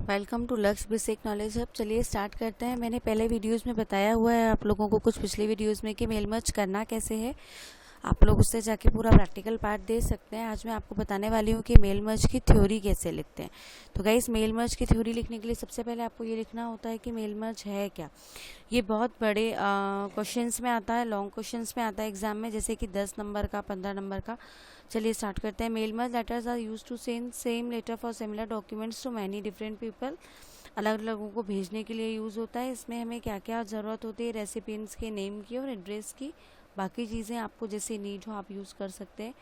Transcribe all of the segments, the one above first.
Welcome to Lux basic knowledge hub. चलिए start करते हैं। मैंने पहले वीडियोस में बताया हुआ है आप लोगों को, कुछ पिछले वीडियोस में, कि मेल मर्ज करना कैसे है। आप लोग उससे जाके पूरा प्रैक्टिकल पार्ट दे सकते हैं। आज मैं आपको बताने वाली हूँ कि मेल मर्ज की थ्योरी कैसे लिखते हैं। तो गाइस, मेल मर्ज की थ्योरी लिखने के लिए सबसे पहले आपको ये लिखना होता है कि मेल मर्ज है क्या। ये बहुत बड़े क्वेश्चंस में आता है, लॉन्ग क्वेश्चंस में आता है एग्जाम में, जैसे कि 10 नंबर का, 15 नंबर का। चलिए स्टार्ट करते हैं। Mail merge letters are use to send same letter for similar documents to many different people. अलग अलग लोगों को भेजने के लिए यूज़ होता है। इसमें हमें क्या क्या ज़रूरत होती है, रेसिपिएंट्स के नेम की और एड्रेस की। बाकी चीज़ें आपको जैसे नीड हो आप यूज़ कर सकते हैं।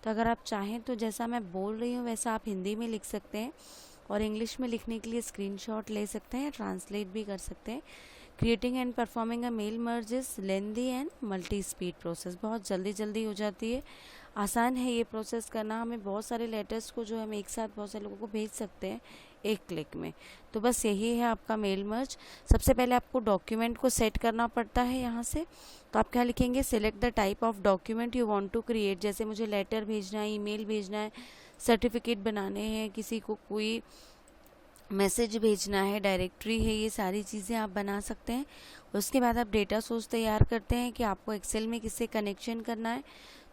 तो अगर आप चाहें तो जैसा मैं बोल रही हूँ वैसा आप हिंदी में लिख सकते हैं, और इंग्लिश में लिखने के लिए स्क्रीनशॉट ले सकते हैं, ट्रांसलेट भी कर सकते हैं। Creating and performing a mail merge is lengthy and multi speed process. बहुत जल्दी जल्दी हो जाती है, आसान है ये प्रोसेस करना। हमें बहुत सारे लेटर्स को जो हम एक साथ बहुत सारे लोगों को भेज सकते हैं एक क्लिक में। तो बस यही है आपका मेल मर्ज। सबसे पहले आपको डॉक्यूमेंट को सेट करना पड़ता है यहाँ से। तो आप क्या लिखेंगे, select the type of document you want to create. जैसे मुझे लेटर भेजना है, ईमेल भेजना है, सर्टिफिकेट बनाने हैं, किसी को कोई मैसेज भेजना है, डायरेक्टरी है, ये सारी चीज़ें आप बना सकते हैं। उसके बाद आप डेटा सोर्स तैयार करते हैं कि आपको एक्सेल में किससे कनेक्शन करना है।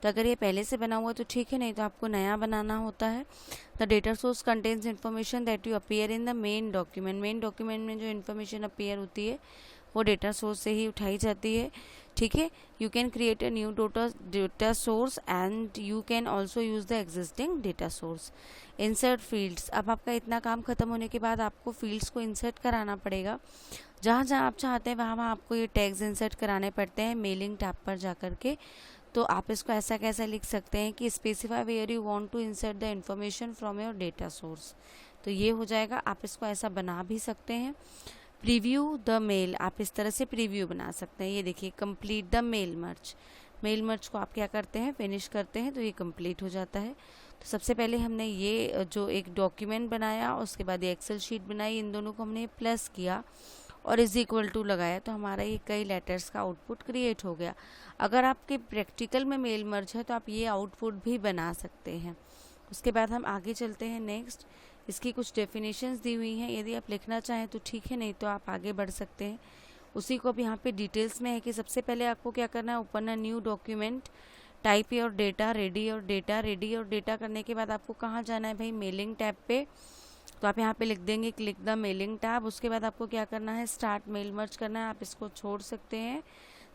तो अगर ये पहले से बना हुआ तो ठीक है, नहीं तो आपको नया बनाना होता है। The data source contains information that you appear in the main document. Main document में जो इन्फॉर्मेशन अपीयर होती है वो डेटा सोर्स से ही उठाई जाती है। ठीक है, you can create a new data source and you can also use the existing data source. Insert fields. अब आपका इतना काम खत्म होने के बाद आपको फील्ड्स को इंसर्ट कराना पड़ेगा। जहाँ जहाँ आप चाहते हैं वहाँ वहाँ आपको ये टैग्स इंसर्ट कराने पड़ते हैं मेलिंग टैब पर जा करके। तो आप इसको ऐसा कैसे लिख सकते हैं कि specify where you want to insert the information from your data source. तो ये हो जाएगा। आप इसको ऐसा बना भी सकते हैं। प्रीव्यू द मेल, आप इस तरह से प्रीव्यू बना सकते हैं। ये देखिए, complete the mail merge. Mail merge को आप क्या करते हैं, फिनिश करते हैं तो ये कंप्लीट हो जाता है। तो सबसे पहले हमने ये जो एक डॉक्यूमेंट बनाया, उसके बाद ये एक्सेल शीट बनाई, इन दोनों को हमने प्लस किया और इज इक्वल टू लगाया, तो हमारा ये कई लेटर्स का आउटपुट क्रिएट हो गया। अगर आपके प्रैक्टिकल में मेल मर्ज है तो आप ये आउटपुट भी बना सकते हैं। उसके बाद हम आगे चलते हैं नेक्स्ट। इसकी कुछ डेफिनेशंस दी हुई हैं, यदि आप लिखना चाहें तो ठीक है, नहीं तो आप आगे बढ़ सकते हैं। उसी को अब यहाँ पे डिटेल्स में है कि सबसे पहले आपको क्या करना है, open a new document, type your data, ready और डेटा। रेडी और डेटा करने के बाद आपको कहाँ जाना है भाई, मेलिंग टैब पे। तो आप यहाँ पे लिख देंगे क्लिक द मेलिंग टैब। उसके बाद आपको क्या करना है, स्टार्ट मेल मर्ज करना है। आप इसको छोड़ सकते हैं।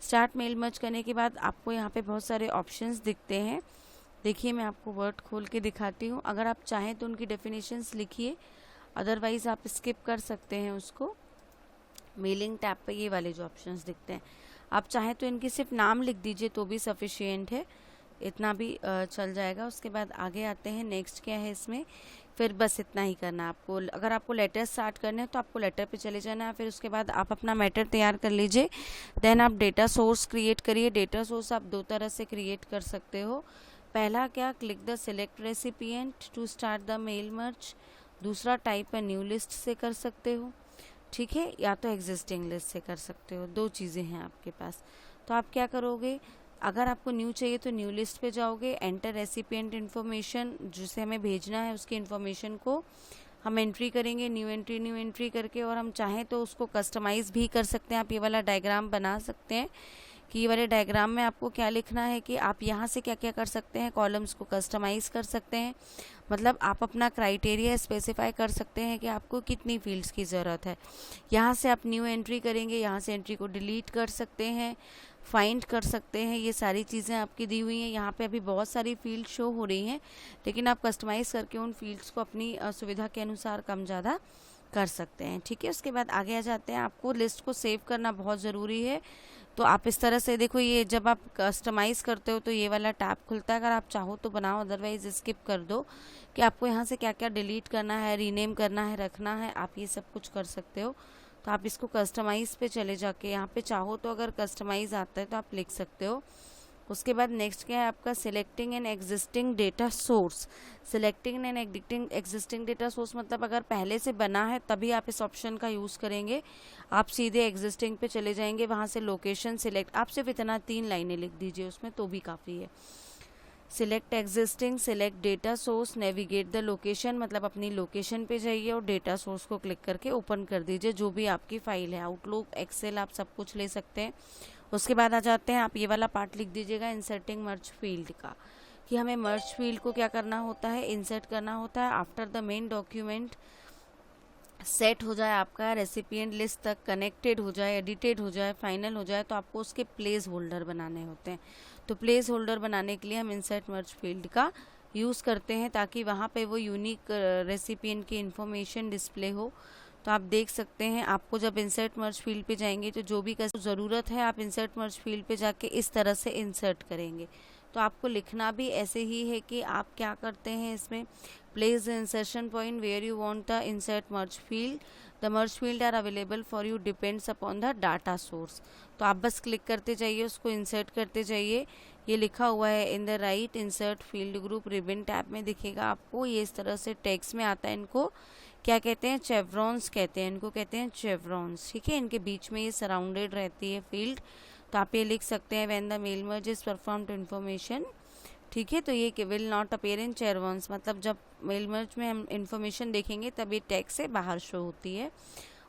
स्टार्ट मेल मर्ज करने के बाद आपको यहाँ पे बहुत सारे ऑप्शंस दिखते हैं। देखिए, मैं आपको वर्ड खोल के दिखाती हूँ। अगर आप चाहें तो उनकी डेफिनेशंस लिखिए, अदरवाइज आप स्किप कर सकते हैं उसको। मेलिंग टैब पे ये वाले जो ऑप्शंस दिखते हैं, आप चाहें तो इनकी सिर्फ नाम लिख दीजिए तो भी सफिशिएंट है, इतना भी चल जाएगा। उसके बाद आगे आते हैं, नेक्स्ट क्या है इसमें। फिर बस इतना ही करना आपको। अगर आपको लेटर स्टार्ट करने हैं तो आपको लेटर पे चले जाना है। फिर उसके बाद आप अपना मैटर तैयार कर लीजिए। देन आप डेटा सोर्स क्रिएट करिए। डेटा सोर्स आप दो तरह से क्रिएट कर सकते हो। पहला क्या, click the select recipient to start the mail merge. दूसरा, टाइप अ न्यू लिस्ट से कर सकते हो, ठीक है, या तो एग्जिस्टिंग लिस्ट से कर सकते हो। दो चीज़ें हैं आपके पास। तो आप क्या करोगे, अगर आपको न्यू चाहिए तो न्यू लिस्ट पे जाओगे। एंटर रेसिपिएंट इन्फॉर्मेशन, जिसे हमें भेजना है उसकी इन्फॉर्मेशन को हम एंट्री करेंगे, न्यू एंट्री करके। और हम चाहें तो उसको कस्टमाइज़ भी कर सकते हैं। आप ये वाला डायग्राम बना सकते हैं कि ये वाले डायग्राम में आपको क्या लिखना है, कि आप यहाँ से क्या क्या कर सकते हैं, कॉलम्स को कस्टमाइज़ कर सकते हैं। मतलब आप अपना क्राइटेरिया स्पेसिफाई कर सकते हैं कि आपको कितनी फील्ड्स की ज़रूरत है। यहाँ से आप न्यू एंट्री करेंगे, यहाँ से एंट्री को डिलीट कर सकते हैं, फाइंड कर सकते हैं। ये सारी चीज़ें आपकी दी हुई हैं। यहाँ पे अभी बहुत सारी फील्ड शो हो रही हैं, लेकिन आप कस्टमाइज़ करके उन फील्ड्स को अपनी सुविधा के अनुसार कम ज़्यादा कर सकते हैं। ठीक है, उसके बाद आगे आ जाते हैं। आपको लिस्ट को सेव करना बहुत ज़रूरी है। तो आप इस तरह से देखो, ये जब आप कस्टमाइज़ करते हो तो ये वाला टैब खुलता है। अगर आप चाहो तो बनाओ, अदरवाइज स्किप कर दो। कि आपको यहाँ से क्या क्या डिलीट करना है, रीनेम करना है, रखना है, आप ये सब कुछ कर सकते हो। तो आप इसको कस्टमाइज़ पे चले जाके यहाँ पे चाहो तो अगर कस्टमाइज़ आता है तो आप लिख सकते हो। उसके बाद नेक्स्ट क्या है आपका, selecting an existing data source. Selecting an existing data source मतलब अगर पहले से बना है तभी आप इस ऑप्शन का यूज़ करेंगे। आप सीधे एग्जिस्टिंग पे चले जाएंगे, वहाँ से लोकेशन सिलेक्ट, आप सिर्फ इतना 3 लाइनें लिख दीजिए उसमें तो भी काफ़ी है। Select existing, select data source, navigate the location, मतलब अपनी लोकेशन पे जाइए और डेटा सोर्स को क्लिक करके ओपन कर दीजिए जो भी आपकी फाइल है, आउटलुक, एक्सेल, आप सब कुछ ले सकते हैं। उसके बाद आ जाते हैं, आप ये वाला पार्ट लिख दीजिएगा इंसर्टिंग मर्ज फील्ड का, कि हमें मर्ज फील्ड को क्या करना होता है, इंसर्ट करना होता है after the main document set हो जाए, आपका रेसिपिएंट लिस्ट तक कनेक्टेड हो जाए, एडिटेड हो जाए, फाइनल हो जाए, तो आपको उसके प्लेस होल्डर बनाने होते हैं। तो प्लेस होल्डर बनाने के लिए हम इंसर्ट मर्ज फील्ड का यूज़ करते हैं ताकि वहाँ पे वो यूनिक रेसिपिएंट की इंफॉर्मेशन डिस्प्ले हो। तो आप देख सकते हैं, आपको जब इंसर्ट मर्ज फील्ड पे जाएंगे तो जो भी ज़रूरत है आप इंसर्ट मर्ज फील्ड पे जाके इस तरह से इंसर्ट करेंगे। तो आपको लिखना भी ऐसे ही है कि आप क्या करते हैं इसमें, place the insertion point where you want the insert merge field, the merge field are available for you depends upon the data source. तो आप बस क्लिक करते जाइए, उसको इंसर्ट करते जाइए। ये लिखा हुआ है in the right insert field group ribbon tab में दिखेगा आपको, ये इस तरह से टेक्स्ट में आता है। इनको क्या कहते हैं, चेवरॉन्स कहते हैं, इनको कहते हैं चेवरॉन्स, ठीक है। इनके बीच में ये सराउंडेड रहती है फील्ड। तो आप ये लिख सकते हैं when the mail merge is performed information, ठीक है। तो ये will not appear in chevrons, मतलब जब मेल मर्ज में हम इन्फॉर्मेशन देखेंगे तब ये टेक्स्ट से बाहर शो होती है।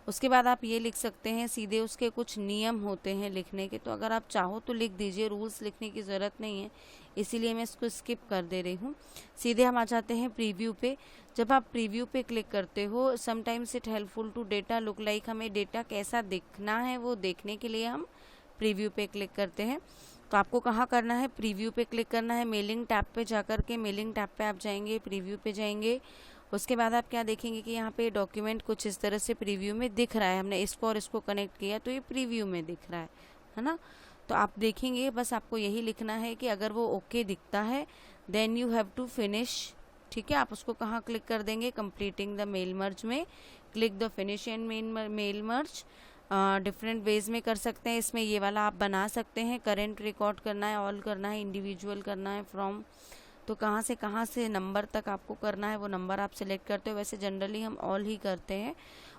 उसके बाद आप ये लिख सकते हैं, सीधे उसके कुछ नियम होते हैं लिखने के, तो अगर आप चाहो तो लिख दीजिए, रूल्स लिखने की ज़रूरत नहीं है, इसीलिए मैं इसको स्किप कर दे रही हूँ। सीधे हम आ जाते हैं प्रीव्यू पे। जब आप प्रीव्यू पे क्लिक करते हो, sometimes it helpful to data look like, हमें डेटा कैसा दिखना है वो देखने के लिए हम प्रीव्यू पे क्लिक करते हैं। तो आपको कहाँ करना है, प्रीव्यू पे क्लिक करना है, मेलिंग टैब पे जाकर के मेलिंग टैब पे आप जाएंगे, प्रीव्यू पे जाएंगे। उसके बाद आप क्या देखेंगे कि यहाँ पे डॉक्यूमेंट कुछ इस तरह से प्रीव्यू में दिख रहा है, हमने इसको और इसको कनेक्ट किया तो ये प्रीव्यू में दिख रहा है ना। तो आप देखेंगे, बस आपको यही लिखना है कि अगर वो ओके दिखता है then you have to finish, ठीक है। आप उसको कहाँ क्लिक कर देंगे, कंप्लीटिंग द मेल मर्ज में click the finish and mail merge. Different ways में कर सकते हैं, इसमें ये वाला आप बना सकते हैं, करेंट रिकॉर्ड करना है, ऑल करना है, इंडिविजुअल करना है, फ्रॉम, तो कहाँ से नंबर तक आपको करना है वो नंबर आप सिलेक्ट करते हो। वैसे जनरली हम ऑल ही करते हैं।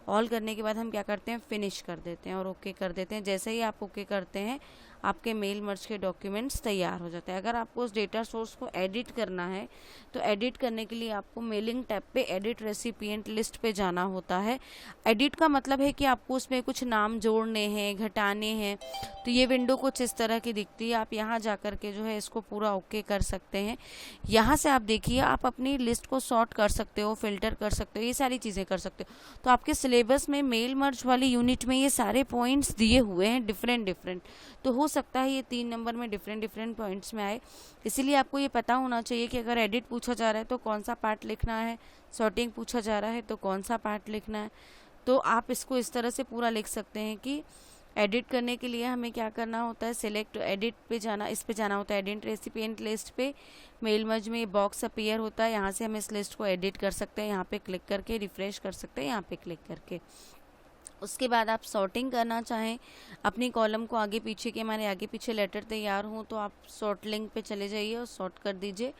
ऑल करने के बाद हम क्या करते हैं, फिनिश कर देते हैं और ओके कर देते हैं। जैसे ही आप ओके करते हैं आपके मेल मर्ज के डॉक्यूमेंट्स तैयार हो जाते हैं। अगर आपको उस डेटा सोर्स को एडिट करना है तो एडिट करने के लिए आपको मेलिंग टैब पे एडिट रेसिपिएंट लिस्ट पे जाना होता है। एडिट का मतलब है कि आपको उसमें कुछ नाम जोड़ने हैं, घटाने हैं, तो ये विंडो कुछ इस तरह की दिखती है। आप यहाँ जा कर के जो है इसको पूरा ओके कर सकते हैं। यहाँ से आप देखिए, आप अपनी लिस्ट को सॉर्ट कर सकते हो, फिल्टर कर सकते हो, ये सारी चीज़ें कर सकते हो। तो आपके सिलेबस में मेल मर्ज वाली यूनिट में ये सारे पॉइंट्स दिए हुए हैं डिफरेंट, तो हो सकता है ये 3 नंबर में डिफरेंट पॉइंट्स में आए। इसीलिए आपको ये पता होना चाहिए कि अगर एडिट पूछा जा रहा है तो कौन सा पार्ट लिखना है, सॉर्टिंग पूछा जा रहा है तो कौन सा पार्ट लिखना है। तो आप इसको इस तरह से पूरा लिख सकते हैं कि एडिट करने के लिए हमें क्या करना होता है, सिलेक्ट एडिट पे जाना, इस पे जाना होता है, एडिट रेसिपिएंट लिस्ट पे मेल मर्ज में बॉक्स अपीयर होता है, यहाँ से हम इस लिस्ट को एडिट कर सकते हैं, यहाँ पे क्लिक करके रिफ्रेश कर सकते हैं, यहाँ पे क्लिक करके। उसके बाद आप सॉर्टिंग करना चाहें अपनी कॉलम को आगे पीछे के, हमारे आगे पीछे लेटर तैयार हो तो आप सॉर्ट लिंक पे चले जाइए और सॉर्ट कर दीजिए।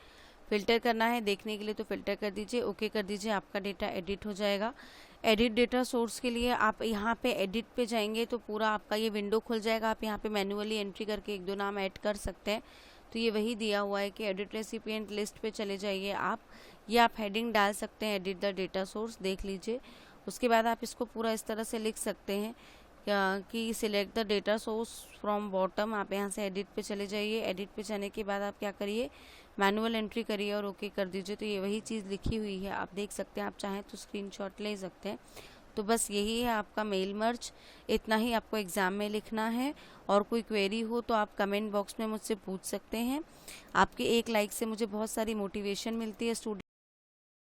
फ़िल्टर करना है देखने के लिए तो फ़िल्टर कर दीजिए, ओके कर दीजिए, आपका डेटा एडिट हो जाएगा। एडिट डेटा सोर्स के लिए आप यहाँ पे एडिट पे जाएंगे तो पूरा आपका ये विंडो खुल जाएगा। आप यहाँ पे मैन्युअली एंट्री करके 1-2 नाम ऐड कर सकते हैं। तो ये वही दिया हुआ है कि एडिट रेसिपिएंट लिस्ट पे चले जाइए आप, या आप हेडिंग डाल सकते हैं एडिट द डेटा सोर्स, देख लीजिए। उसके बाद आप इसको पूरा इस तरह से लिख सकते हैं कि select the data source from bottom. आप यहाँ से एडिट पे चले जाइए, एडिट पे जाने के बाद आप क्या करिए, मैनुअल एंट्री करिए और ओके कर दीजिए। तो ये वही चीज़ लिखी हुई है, आप देख सकते हैं, आप चाहें तो स्क्रीनशॉट ले सकते हैं। तो बस यही है आपका मेल मर्ज, इतना ही आपको एग्ज़ाम में लिखना है। और कोई क्वेरी हो तो आप कमेंट बॉक्स में मुझसे पूछ सकते हैं। आपके एक लाइक से मुझे बहुत सारी मोटिवेशन मिलती है स्टूडेंट